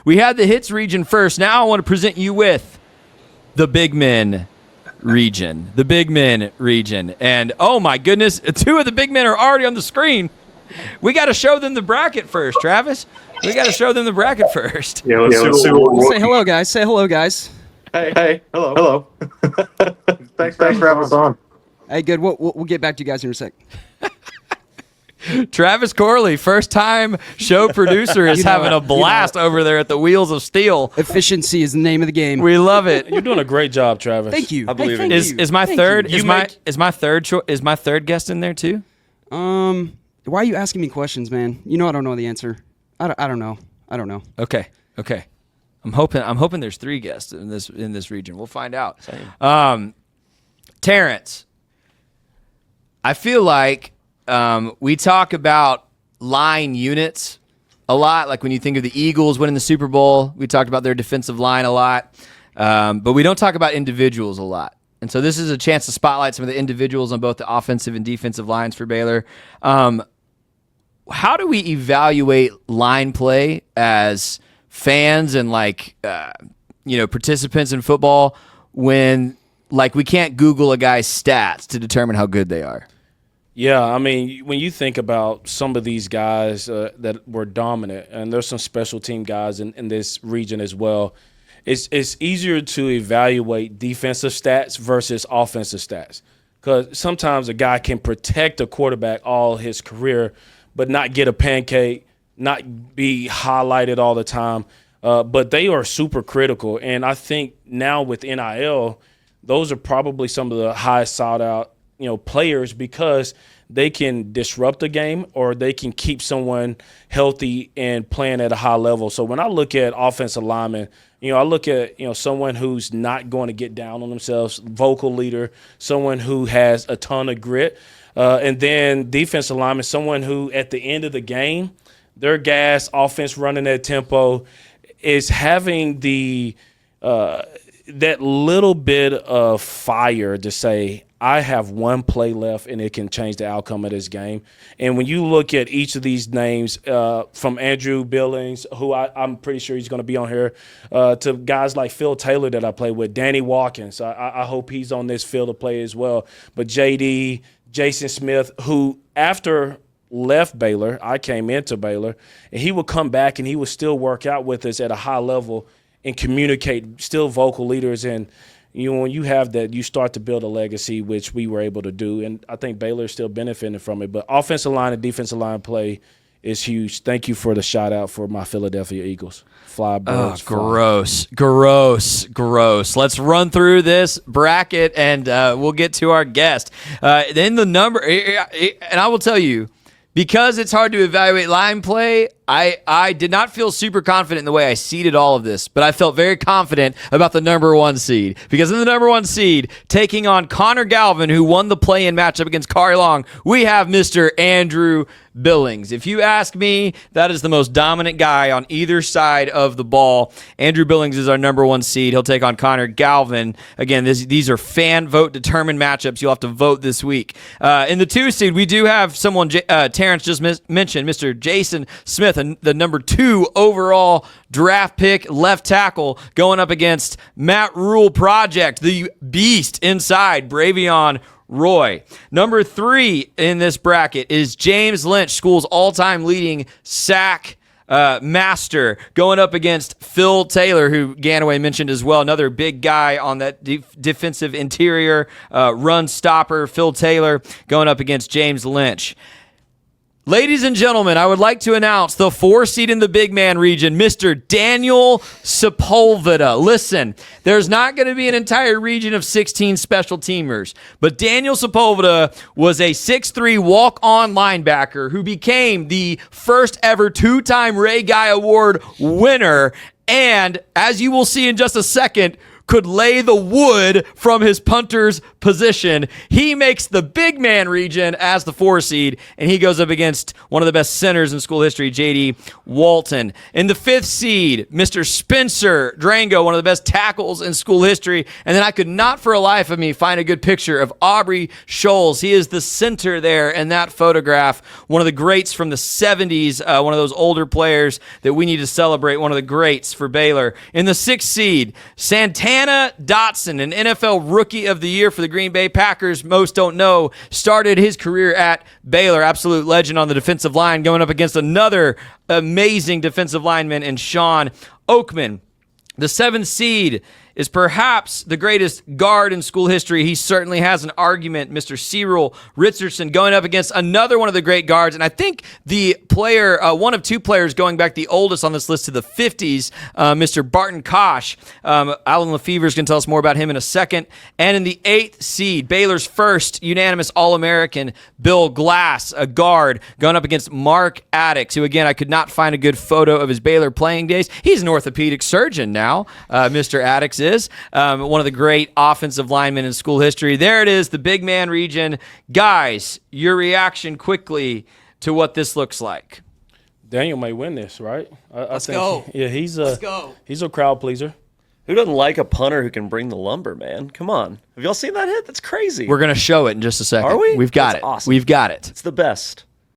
We had the hits region first. Now I want to present you with the big men region. The big men region. And, oh, my goodness, two of the big men are already on the screen. We got to show them the bracket first, Travis. We got to show them the bracket first. Yeah, let's see. Say hello, guys. Say hello, guys. Hey, hello. Thanks for having us on. Hey, good. We'll get back to you guys in a sec. Travis Corley, first-time show producer, is having a blast over there at the Wheels of Steel. Efficiency is the name of the game. We love it. You're doing a great job, Travis. Thank you. I believe in you. you. Is my third guest in there too? Why are you asking me questions, man? You know I don't know the answer. I don't know. Okay. I'm hoping there's three guests in this region. We'll find out. Terrance, I feel like we talk about line units a lot. Like when you think of the Eagles winning the Super Bowl, we talked about their defensive line a lot. But we don't talk about individuals a lot. And so this is a chance to spotlight some of the individuals on both the offensive and defensive lines for Baylor. How do we evaluate line play as fans and participants in football when we can't Google a guy's stats to determine how good they are? Yeah, I mean, when you think about some of these guys that were dominant, and there's some special team guys in this region as well, it's easier to evaluate defensive stats versus offensive stats, because sometimes a guy can protect a quarterback all his career but not get a pancake, not be highlighted all the time. But they are super critical. And I think now with NIL, those are probably some of the highest sought out, players, because they can disrupt a game or they can keep someone healthy and playing at a high level. So when I look at offensive linemen, I look at, someone who's not going to get down on themselves, vocal leader, someone who has a ton of grit. And then defensive lineman, someone who at the end of the game, their gas, offense running at tempo, is having the that little bit of fire to say, I have one play left and it can change the outcome of this game. And when you look at each of these names, from Andrew Billings, who I'm pretty sure he's going to be on here, to guys like Phil Taylor that I play with, Danny Watkins, I hope he's on this field of play as well. But JD, Jason Smith, who after left Baylor, I came into Baylor, and he would come back and he would still work out with us at a high level and communicate, still vocal leaders. And when you have that, you start to build a legacy, which we were able to do. And I think Baylor is still benefiting from it. But offensive line and defensive line play is huge. Thank you for the shout out for my Philadelphia Eagles. Fly birds. Oh, gross. Let's run through this bracket and we'll get to our guest. Then the number, and I will tell you, because it's hard to evaluate line play, I did not feel super confident in the way I seeded all of this, but I felt very confident about the number one seed. Because in the number one seed, taking on Connor Galvin, who won the play-in matchup against Kari Long, we have Mr. Andrew Billings. If you ask me, that is the most dominant guy on either side of the ball. Andrew Billings is our number one seed. He'll take on Connor Galvin. Again, these are fan vote determined matchups. You'll have to vote this week. In the 2 seed, we do have someone Terrance just mentioned, Mr. Jason Smith, the number 2 overall draft pick left tackle, going up against Matt Rule Project, the beast inside, Bravion Roy. Number 3 in this bracket is James Lynch, school's all-time leading sack master, going up against Phil Taylor, who Ganaway mentioned as well, another big guy on that defensive interior run stopper. Phil Taylor going up against James Lynch. Ladies and gentlemen, I would like to announce the 4 seed in the big man region, Mr. Daniel Sepulveda. Listen, there's not going to be an entire region of 16 special teamers, but Daniel Sepulveda was a 6'3" walk-on linebacker who became the first ever 2-time Ray Guy Award winner, and as you will see in just a second, could lay the wood from his punter's position. He makes the big man region as the 4 seed, and he goes up against one of the best centers in school history, J.D. Walton. In the 5th seed, Mr. Spencer Drango, one of the best tackles in school history. And then I could not for a life of me find a good picture of Aubrey Scholes. He is the center there in that photograph, one of the greats from the 70s, one of those older players that we need to celebrate, one of the greats for Baylor. In the 6th seed, Santana Dotson, an NFL Rookie of the Year for the Green Bay Packers. Most don't know, started his career at Baylor. Absolute legend on the defensive line, going up against another amazing defensive lineman in Sean Oakman. The 7th seed is perhaps the greatest guard in school history. He certainly has an argument, Mr. Cyril Richardson, going up against another one of the great guards. And I think the player, one of 2 players going back the oldest on this list to the 50s, Mr. Barton Kosh. Alan Lefevre is going to tell us more about him in a second. And in the 8th seed, Baylor's first unanimous All-American, Bill Glass, a guard, going up against Mark Addix, who, again, I could not find a good photo of his Baylor playing days. He's an orthopedic surgeon now, Mr. Addix is. One of the great offensive linemen in school history. There it is, the big man region. Guys, your reaction quickly to what this looks like. Daniel may win this, right? Let's go. Yeah, he's a crowd pleaser. Who doesn't like a punter who can bring the lumber, man? Come on. Have y'all seen that hit? That's crazy. We're going to show it in just a second. Are we? We've got That's it. awesome. We've got it. It's the best.